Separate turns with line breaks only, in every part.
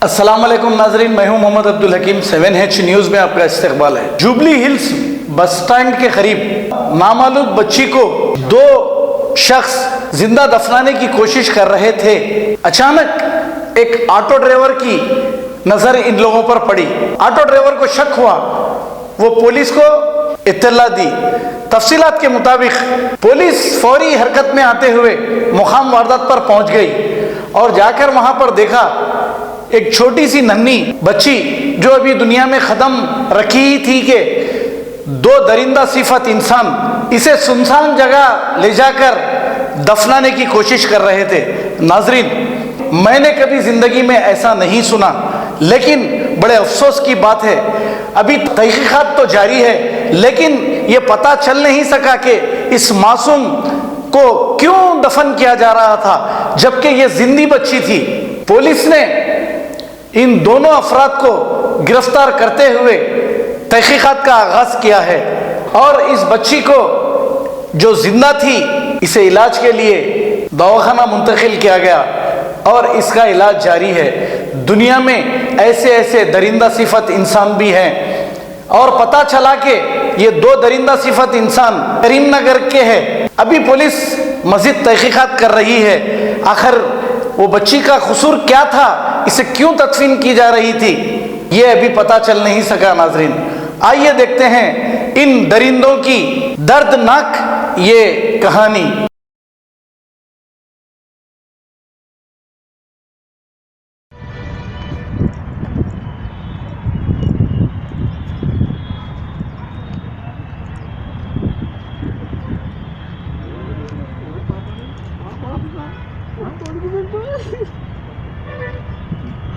अस्सलाम वालेकुम नाजरीन, मैं हूं मोहम्मद अब्दुल हकीम। 7H न्यूज़ में आपका इस्तकबाल है। जुबली हिल्स बस स्टैंड के करीब नामालूम बच्ची को दो शख्स जिंदा दफनाने की कोशिश कर रहे थे। अचानक एक ऑटो ड्राइवर की नजर इन लोगों पर पड़ी। ऑटो ड्राइवर को शक हुआ, वो पुलिस को इत्तला दी। तफसीलात के मुताबिक पुलिस फौरी हरकत में आते हुए मुकाम वारदात पर पहुंच गई और जाकर वहां पर देखा एक छोटी सी नन्ही बच्ची जो अभी दुनिया में कदम रखी थी कि दो दरिंदा सिफत इंसान इसे सुनसान जगह ले जाकर दफनाने की कोशिश कर रहे थे। नाजरीन, मैंने कभी जिंदगी में ऐसा नहीं सुना, लेकिन बड़े अफसोस की बात है अभी तहकीकात तो जारी है, लेकिन ये पता चल नहीं सका कि इस मासूम को क्यों दफन किया जा रहा था जबकि ये जिंदी बच्ची थी। पुलिस ने इन दोनों अफराद को गिरफ्तार करते हुए तहकीकात का आगाज किया है और इस बच्ची को जो जिंदा थी इसे इलाज के लिए दवाखाना मुंतकिल किया गया और इसका इलाज जारी है। दुनिया में ऐसे ऐसे दरिंदा सिफत इंसान भी हैं और पता चला कि ये दो दरिंदा सिफत इंसान करीमनगर के हैं। अभी पुलिस मजीद तहकीकात कर रही है, आखिर वो बच्ची का कसूर क्या था, इसे क्यों तदफीन की जा रही थी, ये अभी पता चल नहीं सका। नाजरीन, आइए देखते हैं इन दरिंदों की दर्दनाक ये कहानी।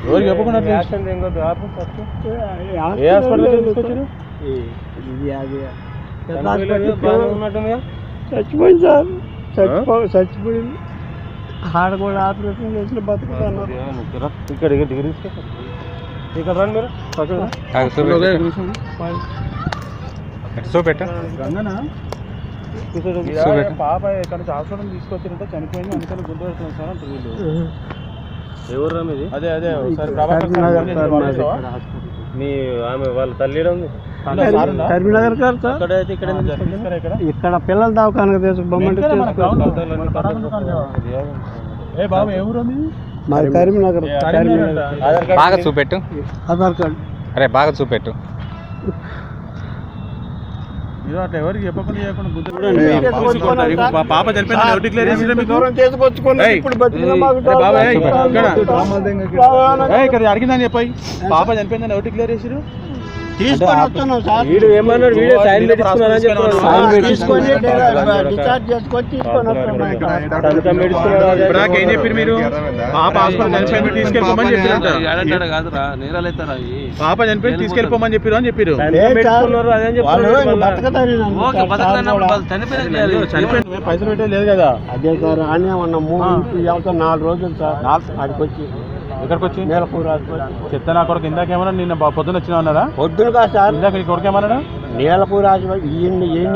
ఎవరికి చెప్పకుండా యాక్షన్ దేంగో ఆపు ఫస్ట్ ఏ హాస్పిటల్ కి తీసుకొచ్చారు ఇది ఆగే బాగా ఉన్నట్టుగా చచ్చిపోయింది సార్ చచ్చిపోయింది హాడ కూడా ఆపరేషన్ చేసిన బతుకుతున్నారు ఇక్కడ డిగ్రీ ఇక్కడ రండి మీరు సో బెటర్ గంగనా పాప ఇక్కడ హాస్పిటల్ తీసుకొచ్చారంటే చనిపోయింది, అందుకని గుండె పెడుతుంది సార్ అంటే వీళ్ళు ఎవరు మీది? అదే అదే ఒకసారి మీ ఆమె వాళ్ళ తల్లి ఉంది కరీంనగర్ గారు సార్. ఇక్కడ పిల్లల దవాఖానకు తీసుకుపోమంటే ఏ బాబు ఎవరు మరి కరీంనగర్.
బాగా చూపెట్టు
ఆధార్ కార్డు.
అరే బాగా చూపెట్టు.
అట్లా ఎవరికి చెప్పకుండా పాప చనిపోయిందని ఎవరు డిక్లేర్ చేసిండ్రు మీకు? ఇక్కడ అడిగిందని చెప్పాయి పాప చనిపోయిందని ఎవరు డిక్లేర్ చేసిరు? వీడు ఏమన్నాడు? వీడియో సైన్ పెట్టించుకున్నారని ఏం చెప్పారు మీరు? పాప హాస్పిటల్ చనిపోయింది తీసుకెళ్ళిపోమని చెప్పారంట. పాప చనిపోయింది తీసుకెళ్ళిపోమని చెప్పారు అని చెప్పారు. పైసలు పెట్టే లేదు కదా. అదే సార్ అని మొన్న 4 రోజులు సార్ అక్కడికి వచ్చి ఇక్కడికి వచ్చి నేలపూర్ చెప్తే నా కొడుకు ఇందాకేమన్నా నిన్న పొద్దున వచ్చినా అన్నారా? పొద్దున కాదు సార్, ఇందాక నీ కొడుకు ఏమన్నాడా? నేలపూర్ హాస్పిటల్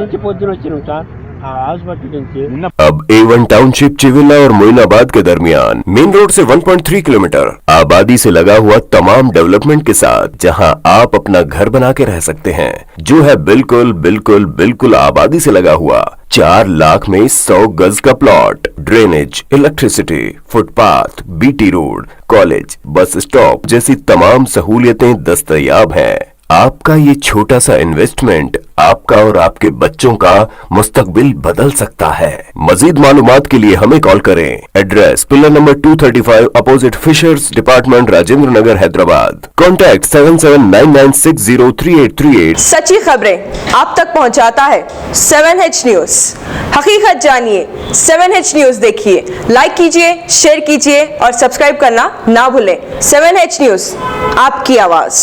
నుంచి పొద్దున వచ్చినాం సార్ हॉस्पिटल నుంచి.
अब A1 टाउनशिप चिविला और मोइनाबाद के दरमियान मेन रोड से 1.3 किलोमीटर आबादी से लगा हुआ तमाम डेवलपमेंट के साथ जहां आप अपना घर बना के रह सकते हैं, जो है बिल्कुल बिल्कुल बिल्कुल आबादी से लगा हुआ 4 लाख में 100 गज का plot, drainage, electricity, footpath, BT road, college, bus stop जैसी तमाम सहूलियतें दस्तयाब हैं। आपका ये छोटा सा इन्वेस्टमेंट आपका और आपके बच्चों का मुस्तकबिल बदल सकता है। मजीद मालूमात के लिए हमें कॉल करें। Address pillar number 235 opposite fishers department, Rajendra Nagar, Hyderabad. Contact 7799603838।
सच्ची खबरें आप तक पहुंचाता है 7H न्यूज। हकीकत जानिए, 7H न्यूज देखिए, लाइक कीजिए, शेयर कीजिए और सब्सक्राइब करना ना भूलें। 7H न्यूज, आपकी आवाज।